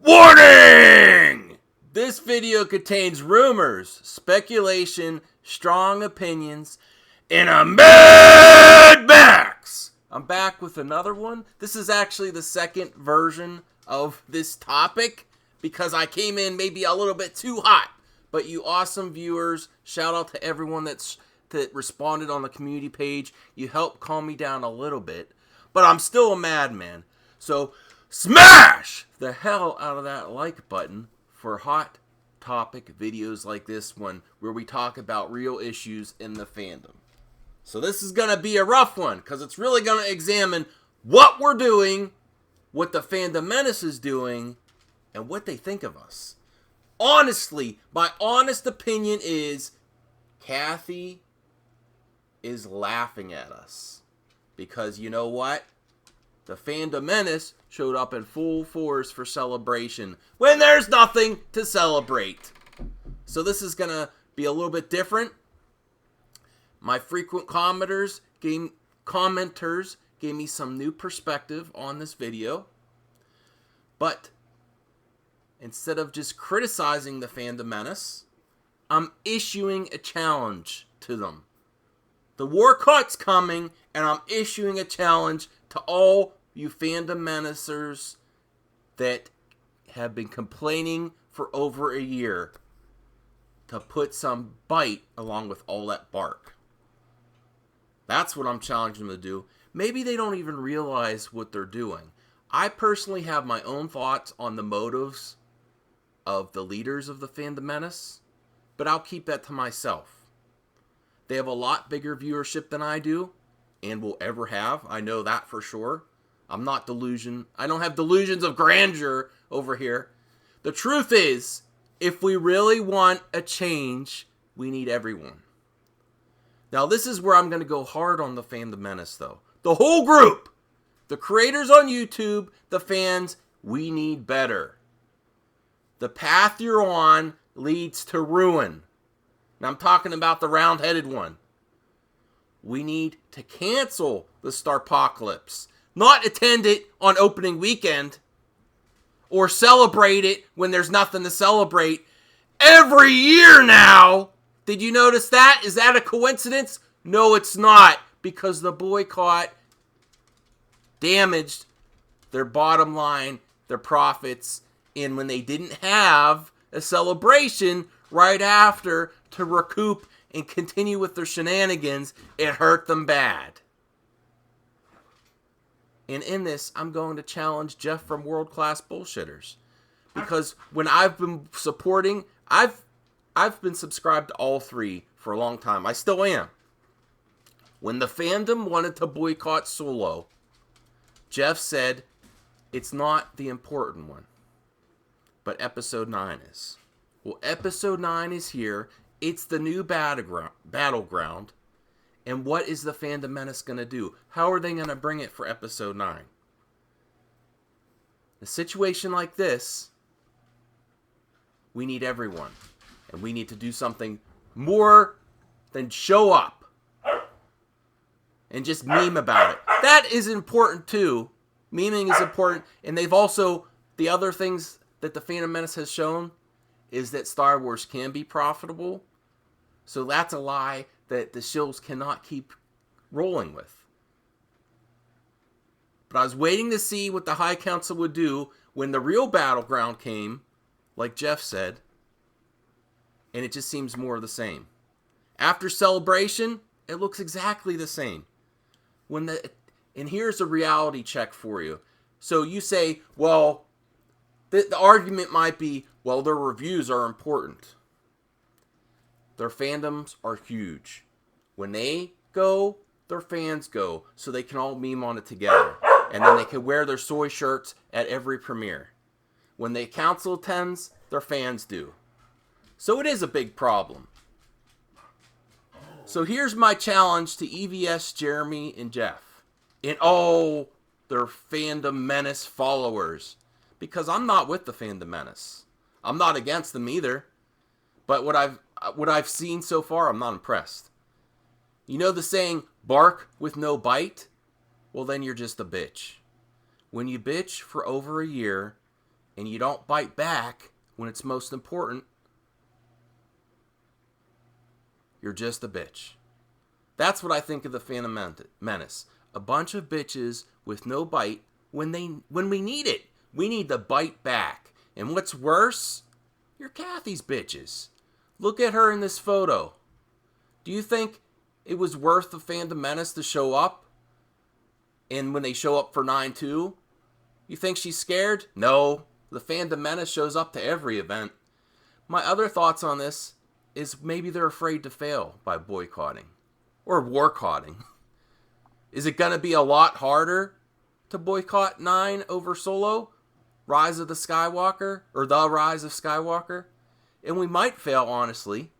Warning! This video contains rumors, speculation, strong opinions, and a Mad Max! I'm back with another one. This is actually the second version of this topic because I came in maybe a little bit too hot. But you awesome viewers, shout out to everyone that responded on the community page. You helped calm me down a little bit. But I'm still a madman. So smash the hell out of that like button for hot topic videos like this one where we talk about real issues in the fandom. So this is going to be a rough one because it's really going to examine what we're doing, what the Fandom Menace is doing, and what they think of us. Honestly, my honest opinion is Kathy is laughing at us. Because you know what? The Fandom Menace showed up in full force for celebration when there's nothing to celebrate. So this is going to be a little bit different. My frequent commenters gave me some new perspective on this video. But instead of just criticizing the Fandom Menace, I'm issuing a challenge to them. The Warcott's coming, and I'm issuing a challenge to all you Fandom Menacers that have been complaining for over a year to put some bite along with all that bark. That's what I'm challenging them to do. Maybe they don't even realize what they're doing. I personally have my own thoughts on the motives of the leaders of the Fandom Menace, but I'll keep that to myself. They have a lot bigger viewership than I do, and will ever have. I know that for sure. I don't have delusions of grandeur over here. The truth is, if we really want a change, we need everyone. Now, this is where I'm going to go hard on the Fandom Menace, though. The whole group, the creators on YouTube, the fans, we need better. The path you're on leads to ruin. Now, I'm talking about the round-headed one. We need to cancel the Starpocalypse, not attend it on opening weekend, or celebrate it when there's nothing to celebrate every year now. Did you notice that? Is that a coincidence? No, it's not, because the boycott damaged their bottom line, their profits, and when they didn't have a celebration right after to recoup and continue with their shenanigans, it hurt them bad. And in this, I'm going to challenge Jeff from World Class Bullshitters. Because when I've been supporting, I've been subscribed to all three for a long time. I still am. When the fandom wanted to boycott Solo, Jeff said, it's not the important one, but Episode 9 is. Well, Episode 9 is here. It's the new battleground. And what is the Fandom Menace going to do? How are they going to bring it for Episode 9? A situation like this, we need everyone. And we need to do something more than show up and just meme about it. That is important too. Memeing is important. And they've also, the other things that the Fandom Menace has shown is that Star Wars can be profitable. So that's a lie that the shills cannot keep rolling with. But I was waiting to see what the High Council would do when the real battleground came, like Jeff said, and it just seems more of the same. After Celebration, it looks exactly the same. And here's a reality check for you. So you say, well, the argument might be, well, their reviews are important. Their fandoms are huge. When they go, their fans go, so they can all meme on it together. And then they can wear their soy shirts at every premiere. When the council attends, their fans do. So it is a big problem. So here's my challenge to EVS, Jeremy, and Jeff. And all their Fandom Menace followers. Because I'm not with the Fandom Menace. I'm not against them either. But what I've seen so far, I'm not impressed. You know the saying, bark with no bite? Well, then you're just a bitch. When you bitch for over a year and you don't bite back when it's most important, you're just a bitch. That's what I think of the Phantom Menace. A bunch of bitches with no bite when we need it. We need to bite back. And what's worse, you're Kathy's bitches. Look at her in this photo. Do you think it was worth the Phantom Menace to show up? And when they show up for 9/2, you think she's scared? No. The Phantom Menace shows up to every event. My other thoughts on this is maybe they're afraid to fail by boycotting. Or warcotting. Is it going to be a lot harder to boycott 9 over Solo? Rise of the Skywalker? Or The Rise of Skywalker? And we might fail, honestly.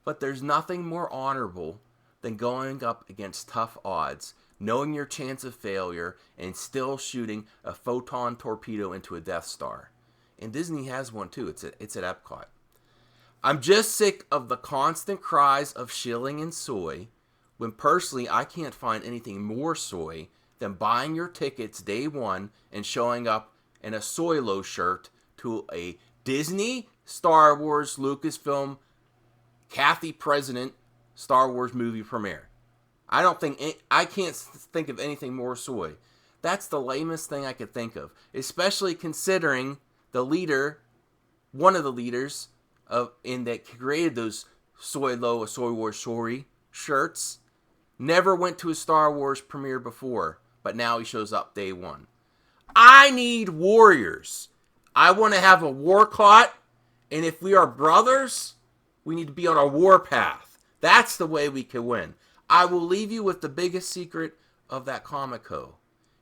But there's nothing more honorable than going up against tough odds, knowing your chance of failure, and still shooting a photon torpedo into a Death Star. And Disney has one too. It's at Epcot. I'm just sick of the constant cries of shilling and soy, when personally I can't find anything more soy than buying your tickets day one and showing up in a Soylo shirt to a Disney, Star Wars, Lucasfilm, Kathy President Star Wars movie premiere. I can't think of anything more soy. That's the lamest thing I could think of, especially considering the leader, one of the leaders that created those Soy Wars Sorry shirts, never went to a Star Wars premiere before, but now he shows up day one. I need warriors. I want to have a Warcott, and if we are brothers, we need to be on a war path. That's the way we can win. I will leave you with the biggest secret of that Comico.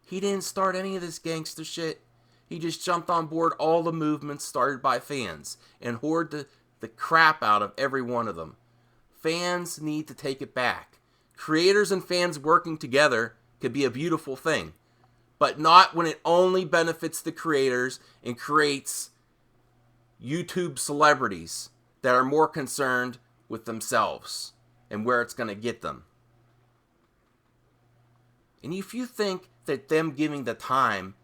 He didn't start any of this gangster shit. He just jumped on board all the movements started by fans and hoarded the crap out of every one of them. Fans need to take it back. Creators and fans working together could be a beautiful thing, but not when it only benefits the creators and creates YouTube celebrities that are more concerned with themselves and where it's going to get them. And if you think that them giving the time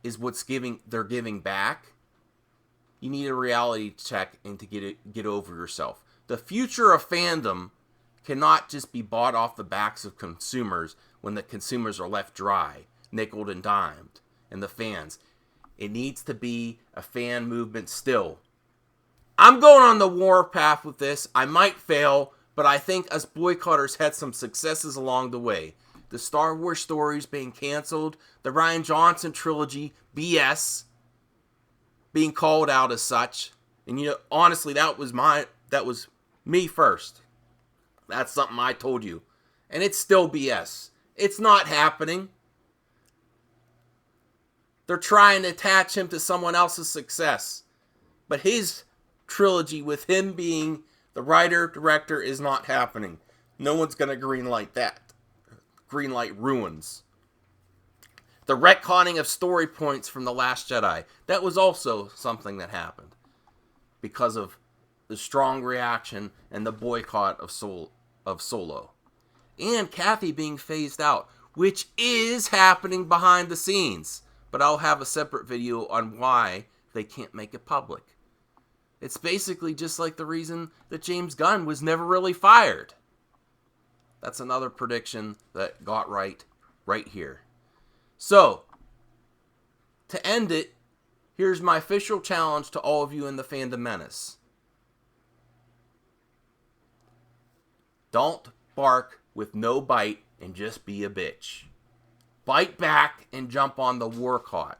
is they're giving back, you need a reality check and to get over yourself. The future of fandom cannot just be bought off the backs of consumers when the consumers are left dry, nickeled and dimed, and the fans. It needs to be a fan movement still. I'm going on the war path with this. I might fail, but I think us boycotters had some successes along the way. The Star Wars stories being canceled, the Rian Johnson trilogy, BS, being called out as such. And honestly, that was me first. That's something I told you. And it's still BS. It's not happening. They're trying to attach him to someone else's success. But his trilogy with him being the writer, director is not happening. No one's going to greenlight that. Greenlight ruins. The retconning of story points from The Last Jedi. That was also something that happened. Because of the strong reaction and the boycott of Solo. And Kathy being phased out. Which is happening behind the scenes. But I'll have a separate video on why they can't make it public. It's basically just like the reason that James Gunn was never really fired. That's another prediction that got right here. So, to end it, here's my official challenge to all of you in the Phantom Menace. Don't bark with no bite and just be a bitch. Bite back and jump on the Warcott.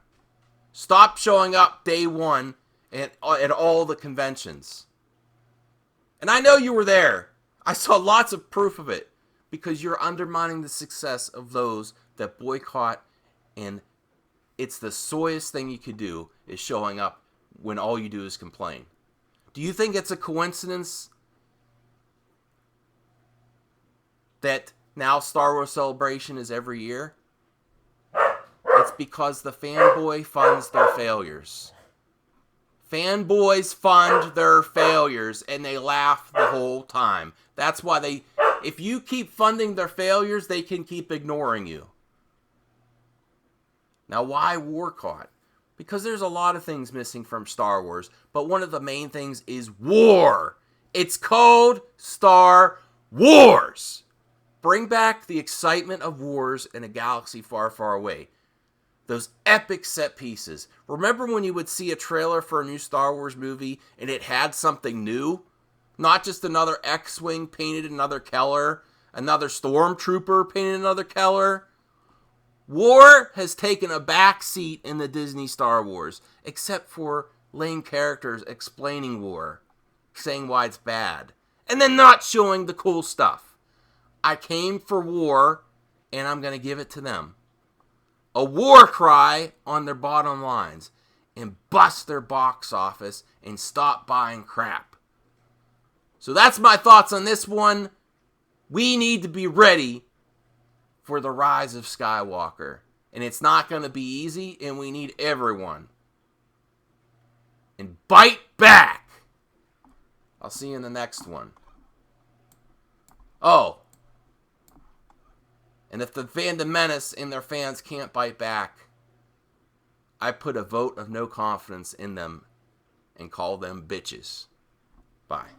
Stop showing up day one at all the conventions. And I know you were there. I saw lots of proof of it. Because you're undermining the success of those that boycott. And it's the soyest thing you could do is showing up when all you do is complain. Do you think it's a coincidence that now Star Wars Celebration is every year? It's because the fanboy funds their failures. Fanboys fund their failures and they laugh the whole time. That's why if you keep funding their failures, they can keep ignoring you. Now, why Warcott? Because there's a lot of things missing from Star Wars, but one of the main things is war. It's called Star Wars. Bring back the excitement of wars in a galaxy far, far away. Those epic set pieces. Remember when you would see a trailer for a new Star Wars movie and it had something new? Not just another X-Wing painted another color, another Stormtrooper painted another color. War has taken a back seat in the Disney Star Wars, except for lame characters explaining war, saying why it's bad, and then not showing the cool stuff. I came for war, and I'm going to give it to them. A war cry on their bottom lines, and bust their box office, and stop buying crap. So that's my thoughts on this one. We need to be ready for the rise of Skywalker. And it's not going to be easy, and we need everyone. And bite back! I'll see you in the next one. Oh. And if the Phantom Menace and their fans can't bite back, I put a vote of no confidence in them and call them bitches. Bye.